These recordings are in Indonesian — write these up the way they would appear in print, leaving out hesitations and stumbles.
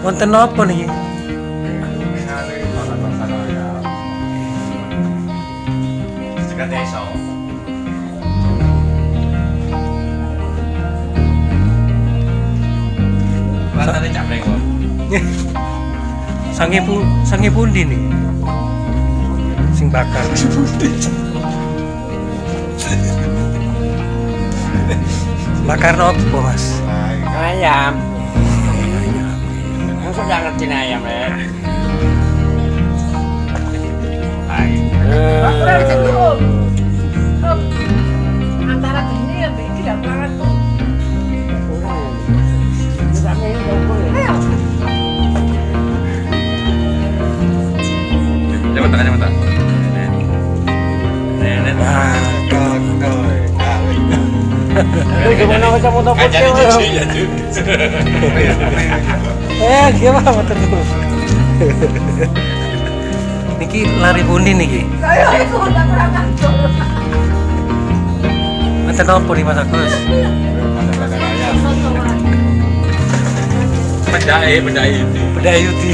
Wonten napa niki? Dekat desa. Rasane capreng kok. Sange pundi nih? Sing bakar. Bakar nopo, Mas? Ayam. Masa nggak ngerti ayam ya? Antara ini ya, ini gak banget tuh. Ayo. Coba tangannya mata. Nenek. Gimana macam motor putih? Gimana motor itu? Niki lari pundi niki? Ayo, itu udah kurang kantor. Wonten napa nih Mas Agus? Benda itu. Bedayuti.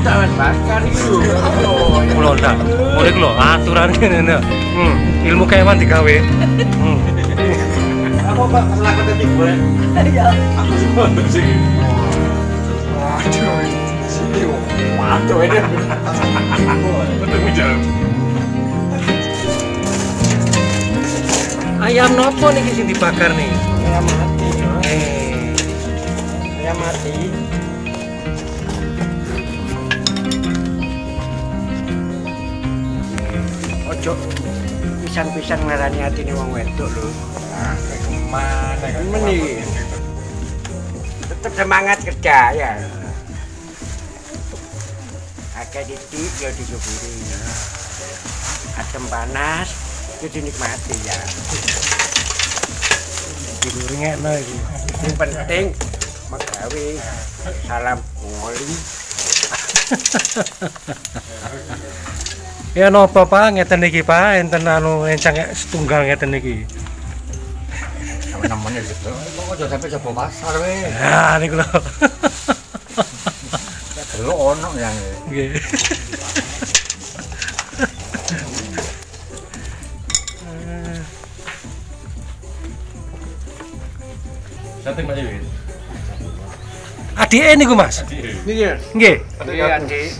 Tangan bakar itu. Kulo ndak. Mulai kulo aturan kene. Ilmu kewan digawe. Aku Pak melakukan detik boleh. Ya. Aku semua sih. Waduh. Sini waduh ini. Betul jam. Ayam nopo niki sing dibakar nih? Ayam mati. Ayam mati. Ojo pisan-pisan ngarani atine wong wedok lho. Mana kan? Meni. Tetap semangat kerja ya. Akeh didik ya disyukuri. Adem panas ya dinikmati ya. Diringekno iki. Yang penting magawe salam ngoli. Ya napa Pak ngeten iki Pak enten anu encang setunggal ngeten iki. Namanya gitu. Kok aja sampai coba pasar we. Nah niku lho. Lo ono yang. Nggih. Sate Mas Dewi. Adike niku Mas. Nggih. Nggih. Iya, Adik.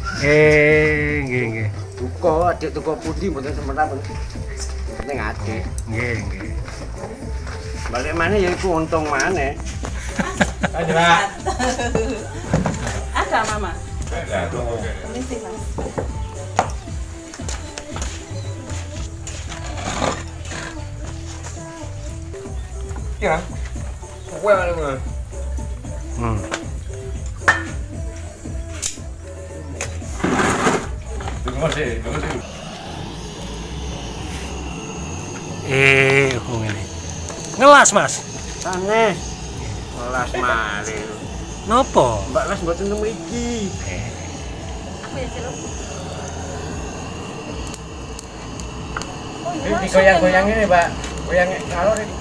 Nggih. Duka, adik duka putih mboten semerap. Ning adik. Nggih. Balik mana ya iku untung mana? Ayo, Pak. Ada Mama. Ada. Permisi, Mas. Ya. Kowe mana? Tunggu masih. Ngene. Ngelas Mas. Sanes. Welas mari. Nopo? Mbak Las mboten temu iki. Aku ya celok. Ini digoyang-goyang ini, Pak. Goyang kalor ini.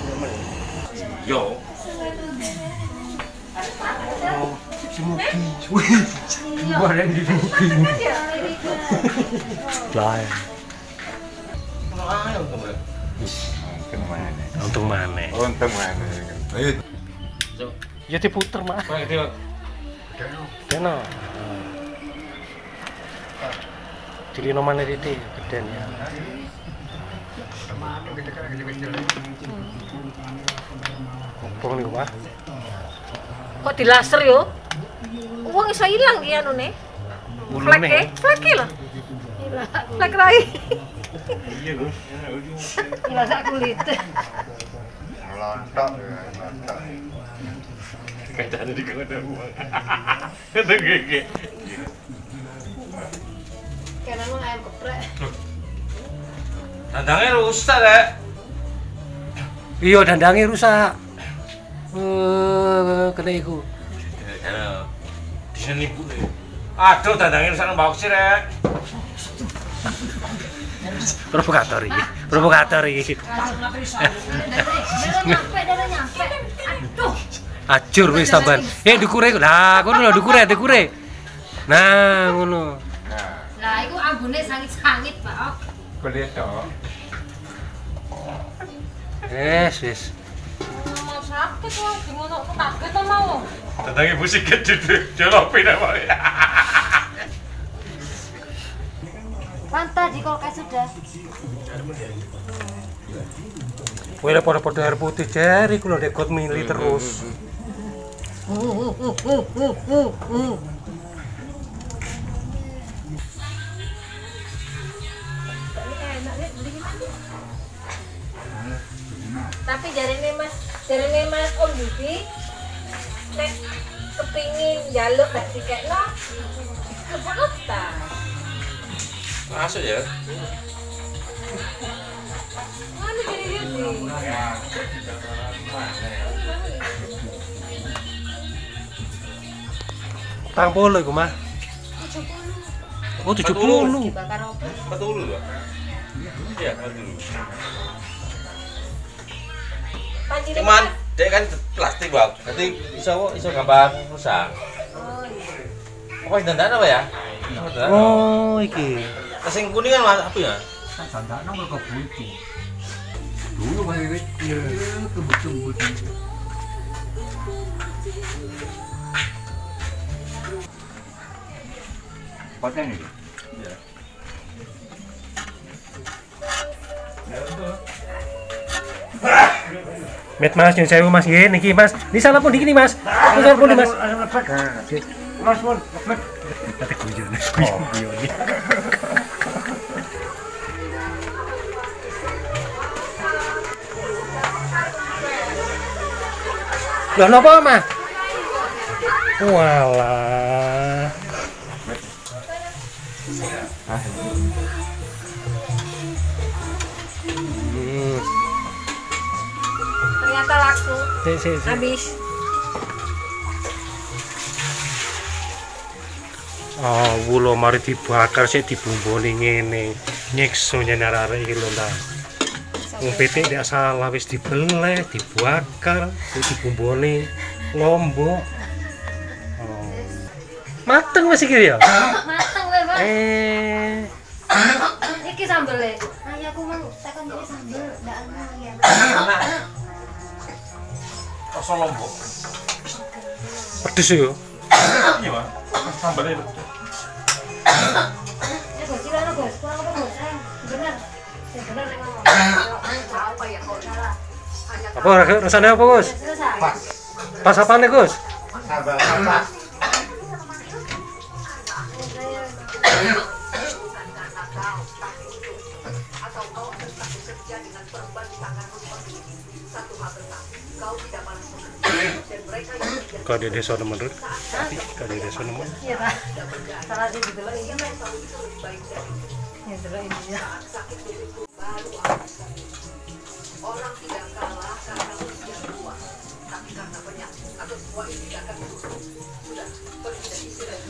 Yo. Semuki. Goreng di semuki. Lah. Ayo, teman. Untung mana? Untung mana? Ayo. Ya diputer Mas. Ayo. Kena. Dilino mana titik geden ya. Kopong niku Pak. Kok dilaser yo? Uang iso ilang ki anune. Ulune. Fleke lho. Flek rai. Iya, Gus. Ilang sak kulit. Lontok. Kacanya di kota uang. Itu gege. Karena mau ayam geprek. Dandangnya rusak, Rek. Iya dandange rusak. Kena iku. Di sini Bu. Aduh, dandangnya rusak nang bawah sih, Rek. Provokator iki. Provokator iki. Darah nyampe. Aduh. Ajur wis tambahan. Dukure. Lah, ngono lho dukure. Nah, ngono. Lah iku ambune sangit-sangit, Pak. Boleh toh. Wis. Mau sakit wong ngono kaget to mau. Dadange musik gede jolopi nama. Fanta di kulkas sudah. Kowe lek padha-padha air putih jeri ku lho dekot mili terus. Tapi jarine Mas Om Budi nek kepingin njaluk gak dikekno kepala ta. Masuk ya. Mana jadi Yudi? Tang polo iku mah. 70. Oh 70. Dibakar opo? Betul lho. Iya, betul. Panjine Cuman dek kan plastik, Bang. Nanti iso gampang rusak. Oh iya. Apa dandan apa ya? Oh iki. Sing kuning kan Mas, apa ya? Kan sandakno mergo buntu. Dulu masih kecil, kebut-kebut. Potnya nih. Iya. Met Mas, nyun sewu Mas nggih niki Mas. Ini salah pun iki nih Mas. Salah pun nih Mas. Mas pun, lepet. Kita guyon. Lah napa Mas? Walah. Ternyata laku. Sik. Habis. Oh, wulo mari dibakar sik dibumboni ngene. Nyiksa nyen arek iki lho ta. Wong pitik ndak salah wis dibeleh, dibakar, dibumboni lombok. Oh. Mateng wis iki ya? Mateng weh, Bang. Iki sambele. Ayahku mau tekan iki sambel ndak ana ya. Rasa lombok. Pedes yo. Iya, Mas. Sambalnya Ya Gus, cilana Gus. Kurang apa Gus? Bener. Bener nek ngomong. Apa ya kok salah. Apa rasanya apa, Gus? Selesai. Pas apane, Gus? Sambal apa? Kau di desa nemen, Rut? Kau di desa nemen. Iya, Pak. Salah sih gitu lagi. Ya, terus ini ya. Orang tidak kalah karena usia tua, tapi karena penyakit atau semua ini akan sudah pergi dari istirahat.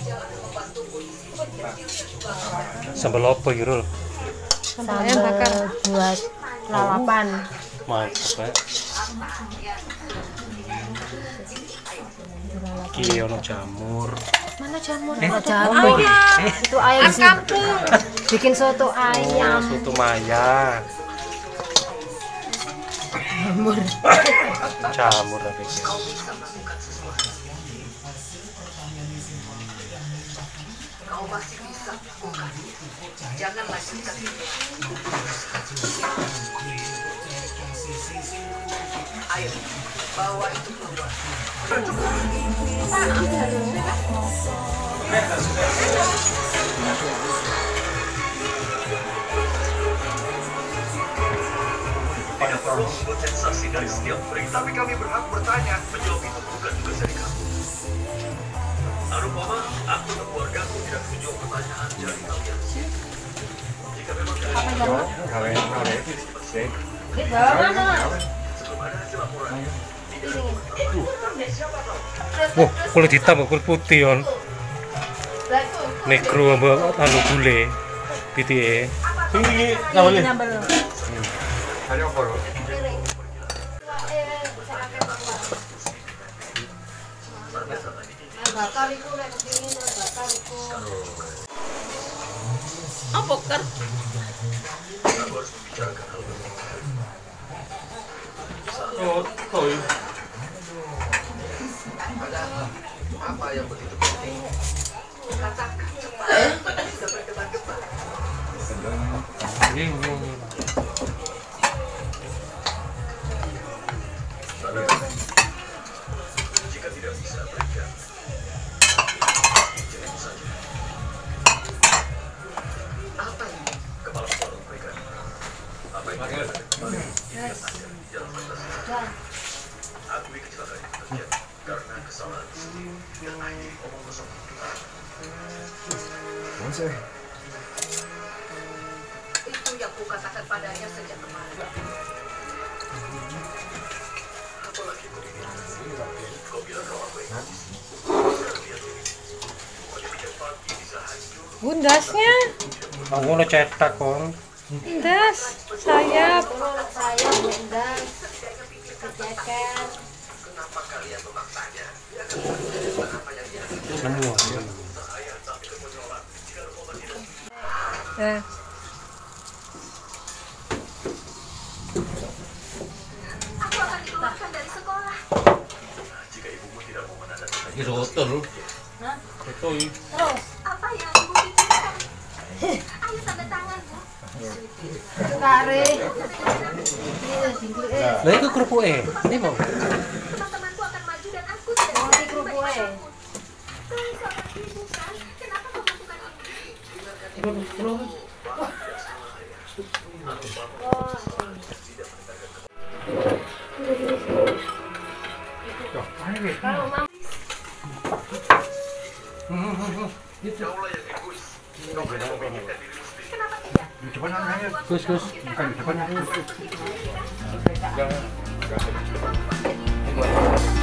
Jalan membantu polisi kecilnya juga. Sambal apa iki, Rul? Sambalnya bakar buat lalapan. Mantap, Pak. Iki ono jamur. Mana jamur? Jamur iki. Itu ayam kampung. Bikin soto ayam. Soto maya. Jamur tapi. Kau masih bisa lakukan. Jangan lanjutkan ini. Ayo, bawa itu keluar. Tidak perlu membuat sensasi dari setiap berita, tapi kami berhak bertanya. Menjawab itu bukan tugas dari kami. Arupama, aku dan keluargaku tidak menjawab pertanyaan dari kalian. Jika memang kalian Ini bawa mana? sebelum ada hasil laporan, Wah, kulit hitam, kulit putih on. Negro ambek anu gule. Pitike. ini enggak boleh. Ayo, Bro. bakar iku nek kepingin bakar iku. Apa ker? Aku harus membicarakan hal penting. Oh, toy. Ada apa yang begitu penting? Katakan cepat. Kita sudah berdebat-debat. Jika tidak bisa berikan, jangan saja. Apa ini? Kepala sekolah memberikan apa yang dia ingat ada di dalam kertas itu. Dan Akui kecelakaan itu terjadi karena kesalahan sendiri dan akhiri omong kosong. Itu yang kukatakan padanya sejak kemarin. Apalagi kau ini? Kau bilang kau apa yang sekarang lihat ini. Bukannya tidak pagi bisa hancur. Bundasnya, Oh, ngono cetak kon. bundas, sayap. kalau saya bendas keceker. Kenapa kalian memaksanya? Dia akan melakukan apa yang dia inginkan. Nemu. Saya tak bisa menolak jika Roma tidak. Nah, Aku akan dikeluarkan dari sekolah. Jika ibumu tidak mau menandatangani Ini rotor. Toy. Terus Apa yang ibu pikirkan? Ayo tanda tangan, Bu. kare. Ini singkir Lah iku kerupuke. Ini mau. Teman-temanku akan maju dan aku tidak Oh, bisa ini kerupuk, terlibat eh. apapun. Kau seorang ibu kan? Kenapa kau melakukan ini? Kalau mau Kaulah yang egois. Kau hanya memikirkan dirimu sendiri. Kenapa tidak? Di depan anaknya. Gus. Bukan di depan anaknya. Enggak.